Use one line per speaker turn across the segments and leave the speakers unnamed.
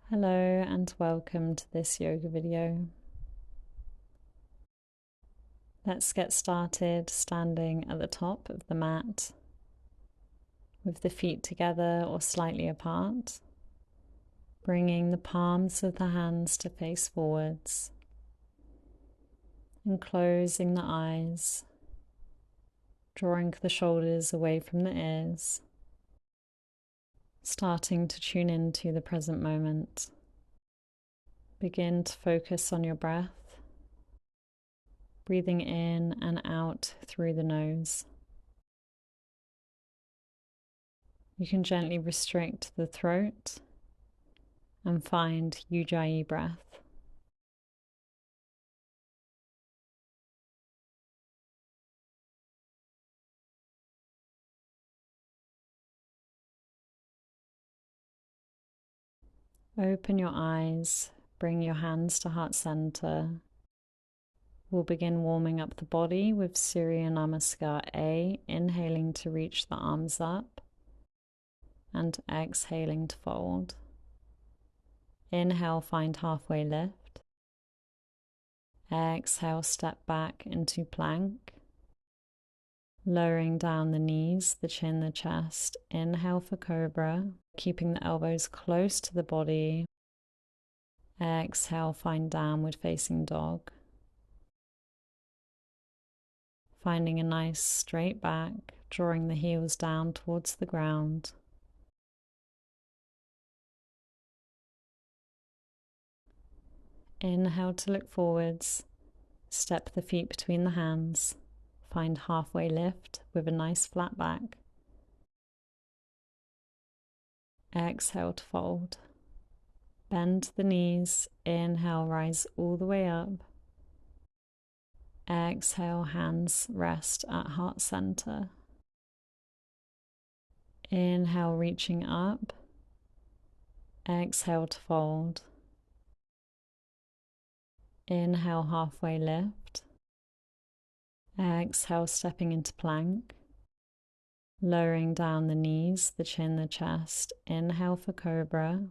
Hello and welcome to this yoga video. Let's get started standing at the top of the mat with the feet together or slightly apart, bringing the palms of the hands to face forwards and closing the eyes, drawing the shoulders away from the ears, starting to tune into the present moment. Begin to focus on your breath, breathing in and out through the nose. You can gently restrict the throat and find Ujjayi breath. Open your eyes, bring your hands to heart center. We'll begin warming up the body with Surya Namaskar A, inhaling to reach the arms up and exhaling to fold. Inhale, find halfway lift. Exhale, step back into plank. Lowering down the knees, the chin, the chest. Inhale for cobra, keeping the elbows close to the body. Exhale, find downward facing dog. Finding a nice straight back, drawing the heels down towards the ground. Inhale to look forwards. Step the feet between the hands. Find halfway lift with a nice flat back. Exhale to fold. Bend the knees. Inhale, rise all the way up. Exhale, hands rest at heart center. Inhale, reaching up. Exhale to fold. Inhale, halfway lift. Exhale, stepping into plank. Lowering down the knees, the chin, the chest. Inhale for cobra.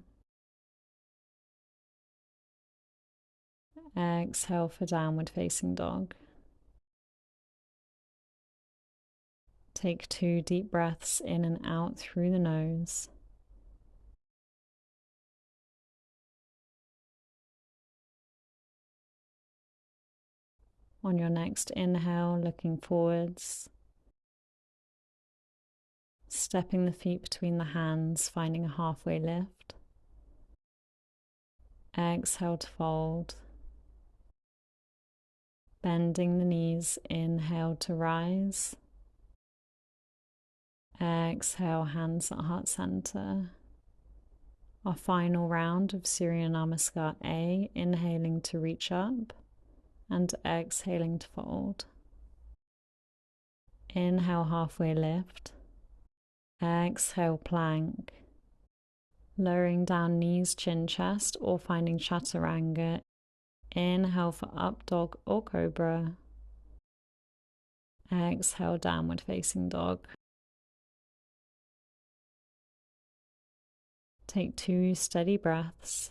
Exhale for downward facing dog. Take 2 deep breaths in and out through the nose. On your next inhale, looking forwards, stepping the feet between the hands, finding a halfway lift. Exhale to fold. Bending the knees, inhale to rise. Exhale, hands at heart center. Our final round of Surya Namaskar A, inhaling to reach up and exhaling to fold. Inhale, halfway lift. Exhale, plank. Lowering down knees, chin, chest, or finding chaturanga. Inhale for up dog or cobra. Exhale, downward facing dog. Take 2 steady breaths.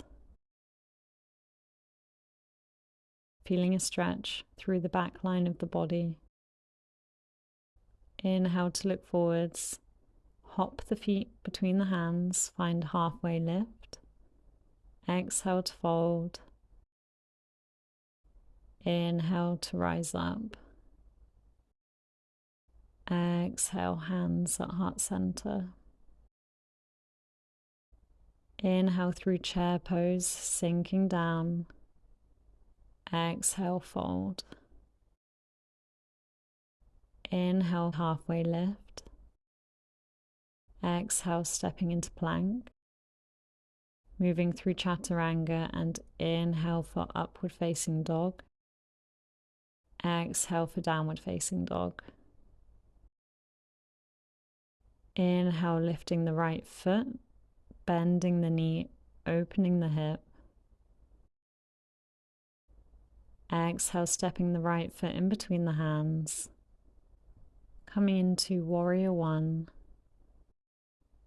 Feeling a stretch through the back line of the body. Inhale to look forwards. Hop the feet between the hands, find halfway lift. Exhale to fold. Inhale to rise up. Exhale, hands at heart center. Inhale through chair pose, sinking down. Exhale, fold. Inhale, halfway lift. Exhale, stepping into plank. Moving through chaturanga and inhale for upward facing dog. Exhale for downward facing dog. Inhale, lifting the right foot, bending the knee, opening the hip. Exhale, stepping the right foot in between the hands. Coming into warrior 1.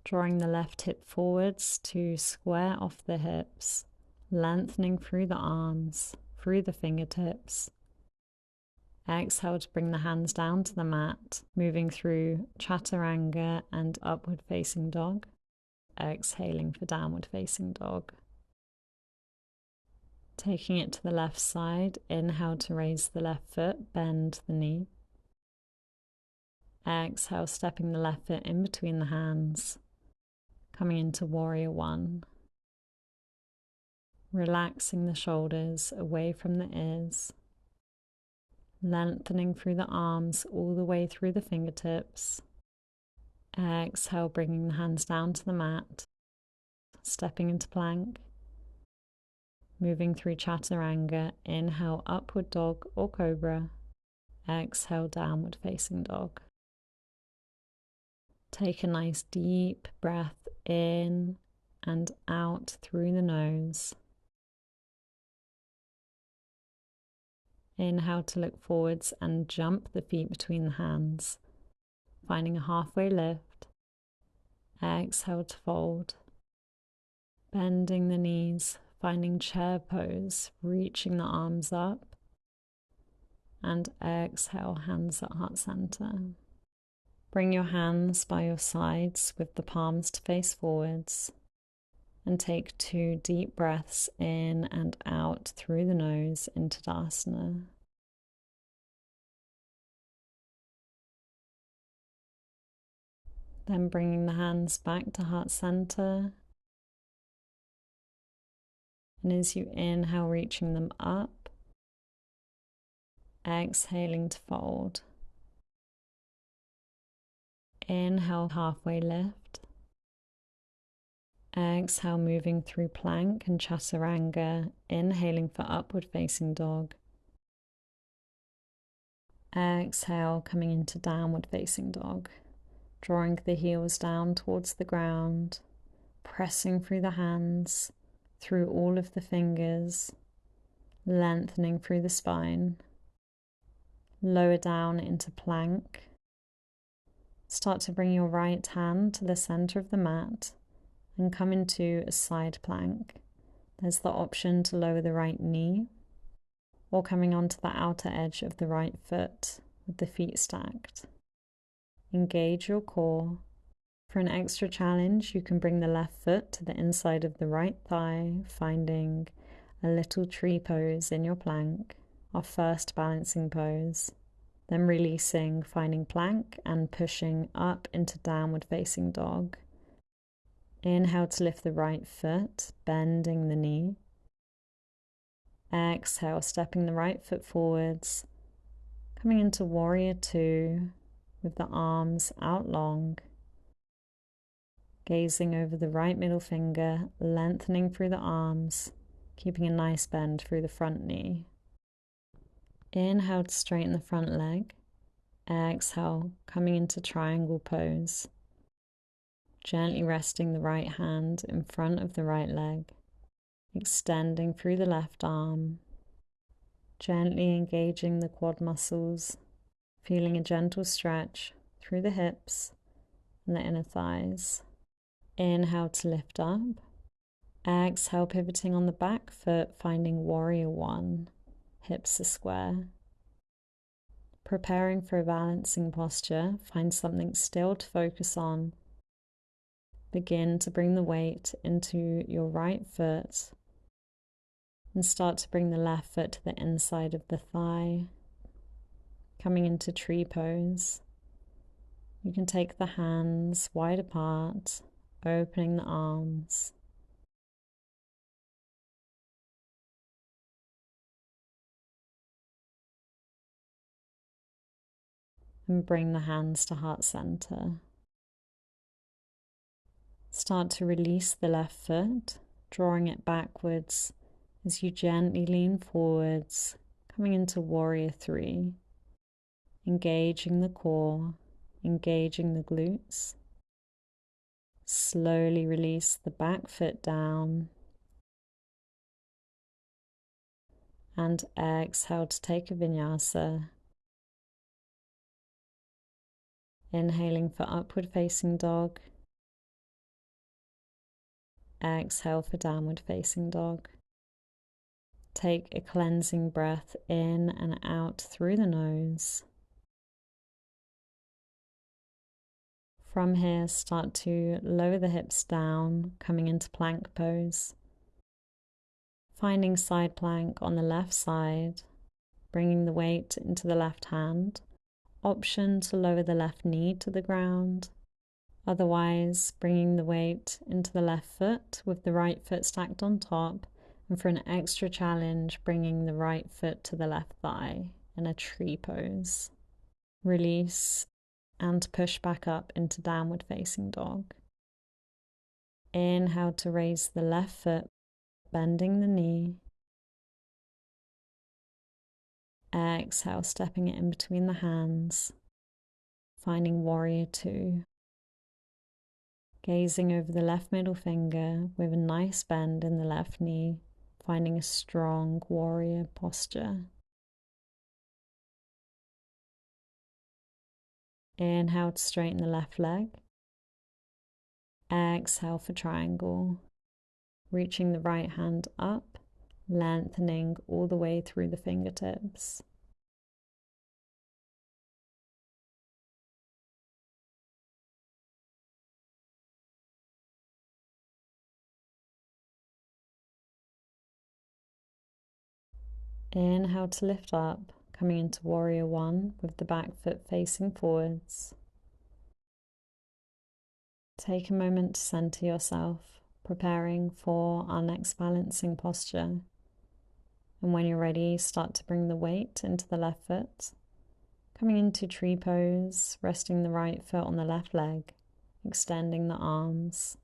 Drawing the left hip forwards to square off the hips, lengthening through the arms, through the fingertips. Exhale to bring the hands down to the mat, moving through chaturanga and upward facing dog. Exhaling for downward facing dog. Taking it to the left side, inhale to raise the left foot, bend the knee. Exhale, stepping the left foot in between the hands, coming into warrior one. Relaxing the shoulders away from the ears. Lengthening through the arms all the way through the fingertips. Exhale, bringing the hands down to the mat. Stepping into plank. Moving through chaturanga. Inhale, upward dog or cobra. Exhale, downward facing dog. Take a nice deep breath in and out through the nose. Inhale to look forwards and jump the feet between the hands, finding a halfway lift. Exhale to fold. Bending the knees, finding chair pose, reaching the arms up. And exhale, hands at heart center. Bring your hands by your sides with the palms to face forwards. And take 2 deep breaths in and out through the nose into Tadasana. Then bringing the hands back to heart center. And as you inhale, reaching them up. Exhaling to fold. Inhale, halfway lift. Exhale, moving through plank and chaturanga, inhaling for upward facing dog. Exhale, coming into downward facing dog, drawing the heels down towards the ground, pressing through the hands, through all of the fingers, lengthening through the spine. Lower down into plank. Start to bring your right hand to the center of the mat and come into a side plank. There's the option to lower the right knee or coming onto the outer edge of the right foot with the feet stacked. Engage your core. For an extra challenge, you can bring the left foot to the inside of the right thigh, finding a little tree pose in your plank, our first balancing pose. Then releasing, finding plank and pushing up into downward facing dog. Inhale to lift the right foot, bending the knee. Exhale, stepping the right foot forwards, coming into warrior two with the arms out long. Gazing over the right middle finger, lengthening through the arms, keeping a nice bend through the front knee. Inhale to straighten the front leg. Exhale, coming into triangle pose. Gently resting the right hand in front of the right leg, extending through the left arm, gently engaging the quad muscles, feeling a gentle stretch through the hips and the inner thighs. Inhale to lift up. Exhale, pivoting on the back foot, finding warrior one, hips are square. Preparing for a balancing posture, find something still to focus on. Begin to bring the weight into your right foot and start to bring the left foot to the inside of the thigh, coming into tree pose. You can take the hands wide apart, opening the arms. And bring the hands to heart center. Start to release the left foot, drawing it backwards as you gently lean forwards, coming into warrior three. Engaging the core, engaging the glutes. Slowly release the back foot down. And exhale to take a vinyasa. Inhaling for upward facing dog. Exhale for downward facing dog. Take a cleansing breath in and out through the nose. From here, start to lower the hips down, coming into plank pose. Finding side plank on the left side, bringing the weight into the left hand. Option to lower the left knee to the ground. Otherwise, bringing the weight into the left foot with the right foot stacked on top. And for an extra challenge, bringing the right foot to the left thigh in a tree pose. Release and push back up into downward facing dog. Inhale to raise the left foot, bending the knee. Exhale, stepping it in between the hands, finding warrior two. Gazing over the left middle finger with a nice bend in the left knee, finding a strong warrior posture. Inhale to straighten the left leg. Exhale for triangle. Reaching the right hand up, lengthening all the way through the fingertips. Inhale to lift up, coming into warrior one with the back foot facing forwards. Take a moment to center yourself, preparing for our next balancing posture. And when you're ready, start to bring the weight into the left foot, coming into tree pose, resting the right foot on the left leg, extending the arms,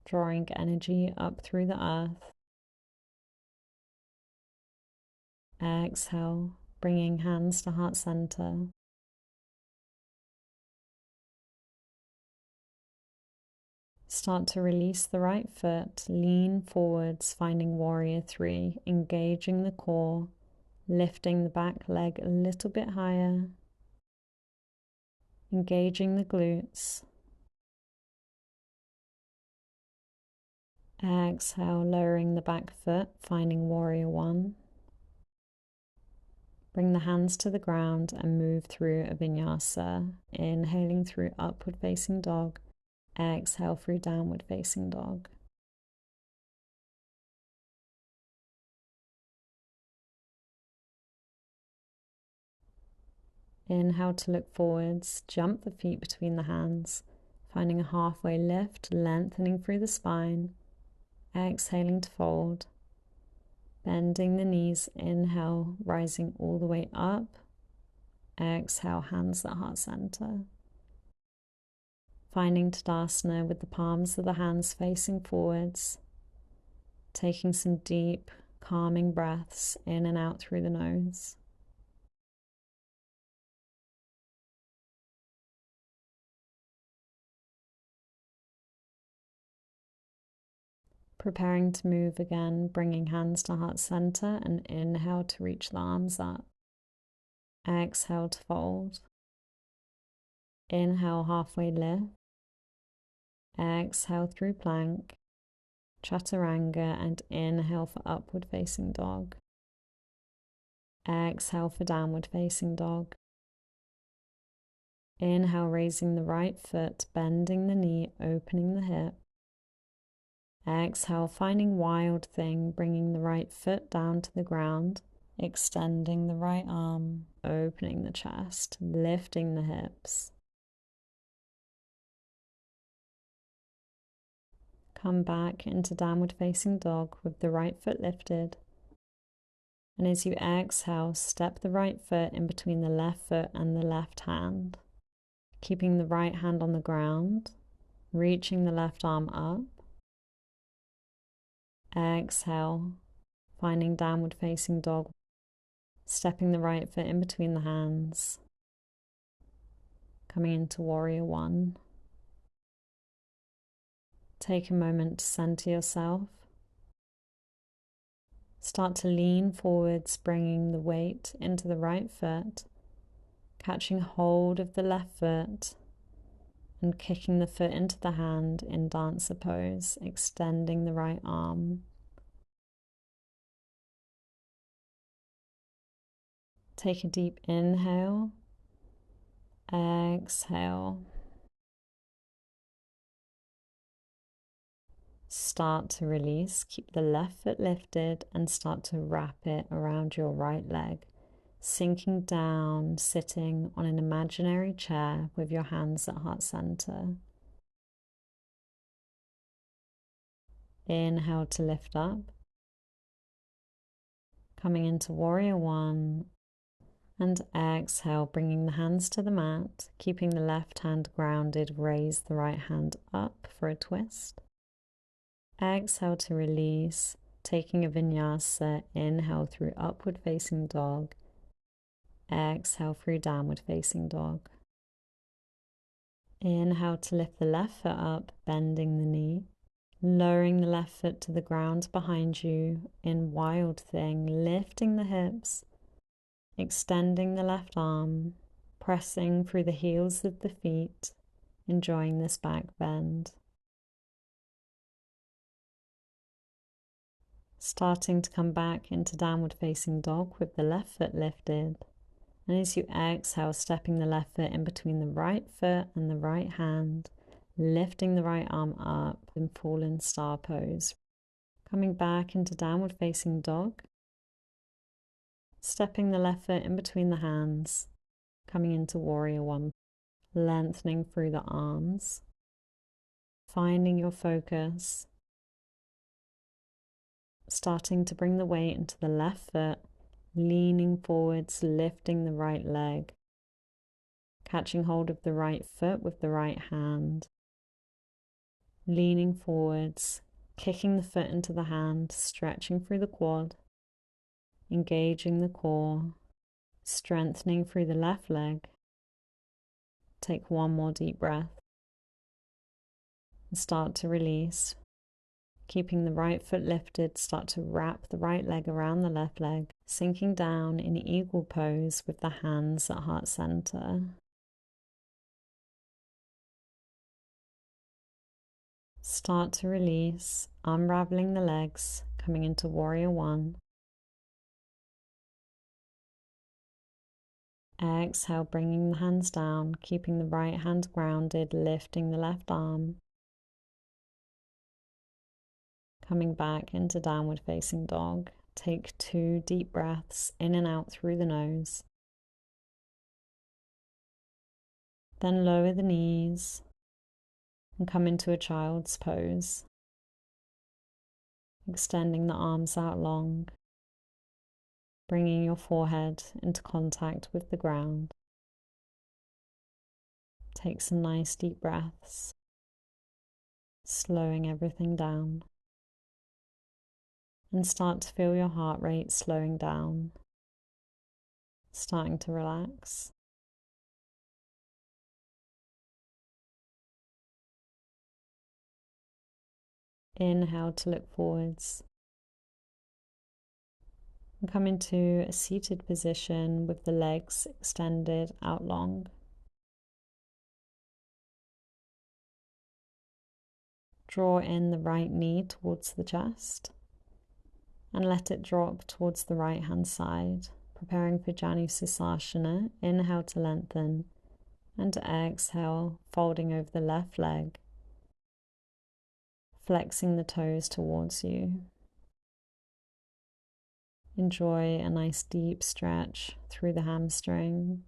drawing energy up through the earth. Exhale, bringing hands to heart center. Start to release the right foot, lean forwards, finding warrior three, engaging the core, lifting the back leg a little bit higher, engaging the glutes. Exhale, lowering the back foot, finding warrior one. Bring the hands to the ground and move through a vinyasa, inhaling through upward facing dog, exhale through downward facing dog. Inhale to look forwards, jump the feet between the hands, finding a halfway lift, lengthening through the spine, exhaling to fold. Bending the knees, inhale, rising all the way up. Exhale, hands at heart center. Finding Tadasana with the palms of the hands facing forwards. Taking some deep, calming breaths in and out through the nose. Preparing to move again, bringing hands to heart center and inhale to reach the arms up. Exhale to fold. Inhale, halfway lift. Exhale through plank, chaturanga, and inhale for upward facing dog. Exhale for downward facing dog. Inhale, raising the right foot, bending the knee, opening the hip. Exhale, finding wild thing, bringing the right foot down to the ground, extending the right arm, opening the chest, lifting the hips. Come back into downward facing dog with the right foot lifted. And as you exhale, step the right foot in between the left foot and the left hand, keeping the right hand on the ground, reaching the left arm up. Exhale, finding downward facing dog, stepping the right foot in between the hands, coming into warrior one. Take a moment to center yourself. Start to lean forwards, bringing the weight into the right foot, catching hold of the left foot, and kicking the foot into the hand in dancer pose, extending the right arm. Take a deep inhale, exhale. Start to release, keep the left foot lifted and start to wrap it around your right leg, sinking down, sitting on an imaginary chair with your hands at heart center. Inhale to lift up, coming into warrior one, and exhale, bringing the hands to the mat, keeping the left hand grounded, raise the right hand up for a twist. Exhale to release, taking a vinyasa, inhale through upward facing dog, exhale through downward facing dog. Inhale to lift the left foot up, bending the knee, lowering the left foot to the ground behind you in wild thing, lifting the hips, extending the left arm, pressing through the heels of the feet, enjoying this back bend. Starting to come back into downward facing dog with the left foot lifted. And as you exhale, stepping the left foot in between the right foot and the right hand, lifting the right arm up in fallen star pose. Coming back into downward facing dog, stepping the left foot in between the hands, coming into warrior one, lengthening through the arms, finding your focus, starting to bring the weight into the left foot, leaning forwards, lifting the right leg, catching hold of the right foot with the right hand, leaning forwards, kicking the foot into the hand, stretching through the quad, engaging the core, strengthening through the left leg. Take one more deep breath and start to release. Keeping the right foot lifted, start to wrap the right leg around the left leg, sinking down in eagle pose with the hands at heart center. Start to release, unraveling the legs, coming into warrior one. Exhale, bringing the hands down, keeping the right hand grounded, lifting the left arm. Coming back into downward facing dog. Take 2 deep breaths in and out through the nose. Then lower the knees and come into a child's pose. Extending the arms out long, bringing your forehead into contact with the ground. Take some nice deep breaths, slowing everything down. And start to feel your heart rate slowing down, starting to relax. Inhale to look forwards. And come into a seated position with the legs extended out long. Draw in the right knee towards the chest and let it drop towards the right hand side, preparing for Janu Sasana. Inhale to lengthen and exhale, folding over the left leg, flexing the toes towards you. Enjoy a nice deep stretch through the hamstring.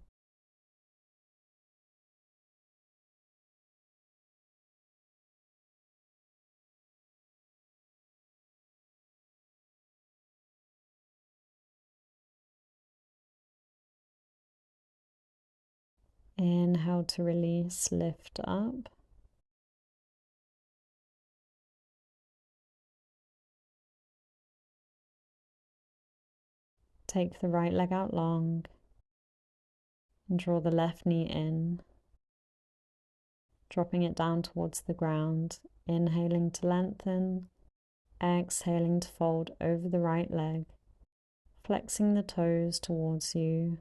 Inhale to release, lift up. Take the right leg out long and draw the left knee in, dropping it down towards the ground. Inhaling to lengthen, exhaling to fold over the right leg, flexing the toes towards you,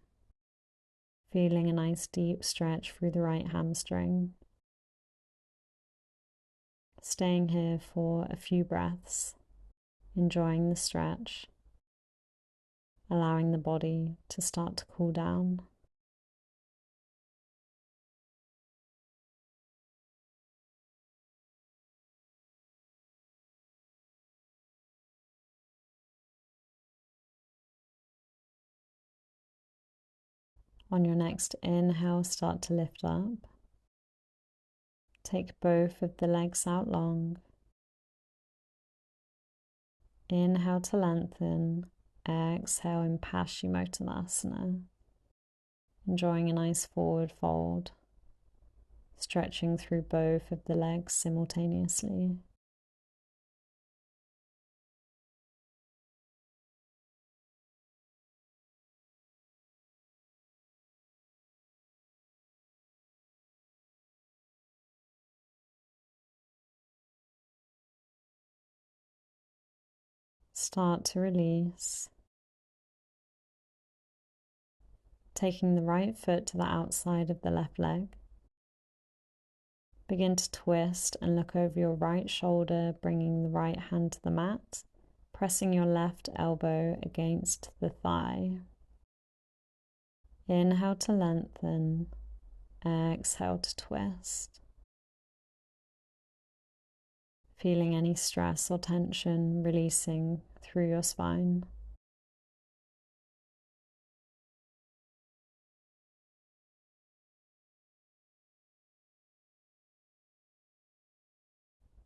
feeling a nice deep stretch through the right hamstring. staying here for a few breaths, enjoying the stretch, allowing the body to start to cool down. On your next inhale, start to lift up. Take both of the legs out long. Inhale to lengthen. Exhale in Paschimottanasana. Enjoying a nice forward fold. Stretching through both of the legs simultaneously. Start to release. Taking the right foot to the outside of the left leg. Begin to twist and look over your right shoulder, bringing the right hand to the mat, pressing your left elbow against the thigh. Inhale to lengthen. Exhale to twist. Feeling any stress or tension releasing through your spine.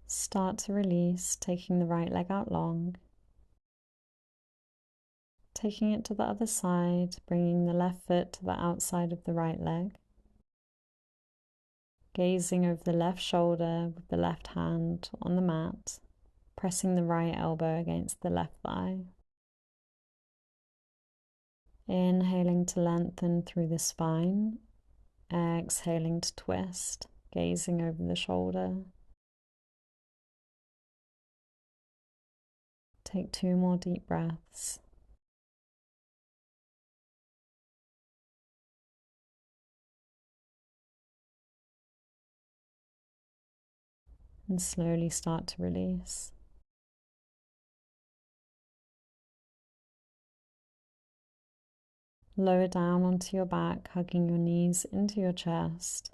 Start to release, taking the right leg out long. Taking it to the other side, bringing the left foot to the outside of the right leg. Gazing over the left shoulder with the left hand on the mat, pressing the right elbow against the left thigh. Inhaling to lengthen through the spine. Exhaling to twist, gazing over the shoulder. Take 2 more deep breaths. And slowly start to release. Lower down onto your back, hugging your knees into your chest.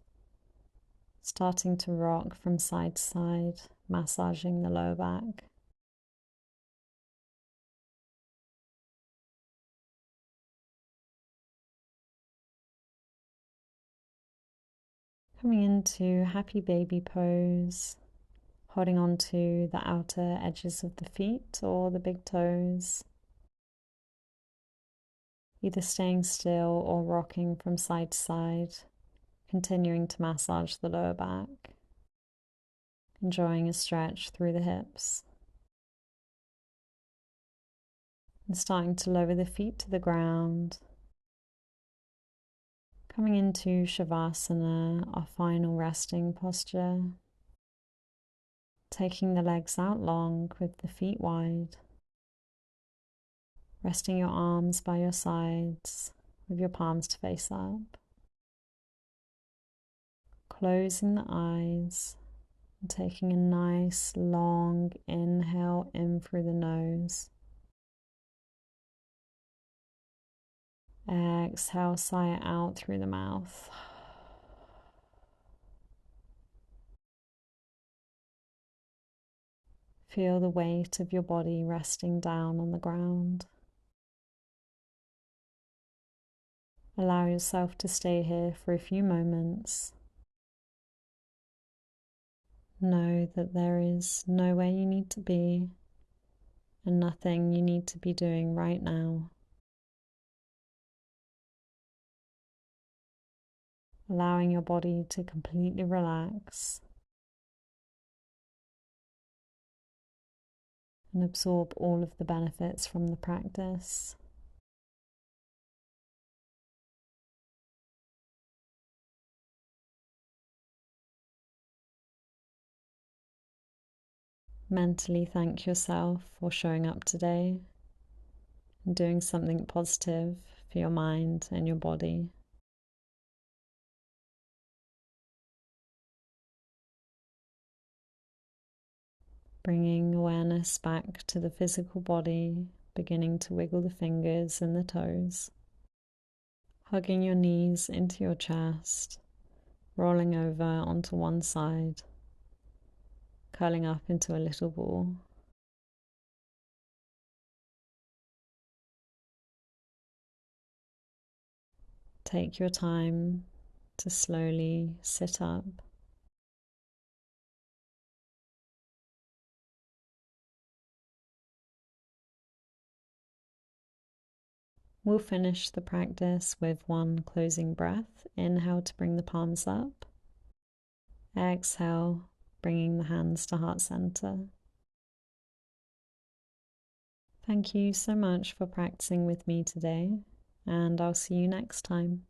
Starting to rock from side to side, massaging the lower back. Coming into happy baby pose, holding on to the outer edges of the feet or the big toes. Either staying still or rocking from side to side, continuing to massage the lower back. Enjoying a stretch through the hips. And starting to lower the feet to the ground. Coming into Savasana, our final resting posture. Taking the legs out long with the feet wide. Resting your arms by your sides with your palms to face up. Closing the eyes and taking a nice long inhale in through the nose. Exhale, sigh it out through the mouth. Feel the weight of your body resting down on the ground. Allow yourself to stay here for a few moments. Know that there is nowhere you need to be and nothing you need to be doing right now. Allowing your body to completely relax and absorb all of the benefits from the practice. Mentally thank yourself for showing up today and doing something positive for your mind and your body. Bringing awareness back to the physical body, beginning to wiggle the fingers and the toes. Hugging your knees into your chest, rolling over onto one side, curling up into a little ball. Take your time to slowly sit up. We'll finish the practice with one closing breath. Inhale to bring the palms up. Exhale, bringing the hands to heart center. Thank you so much for practicing with me today, and I'll see you next time.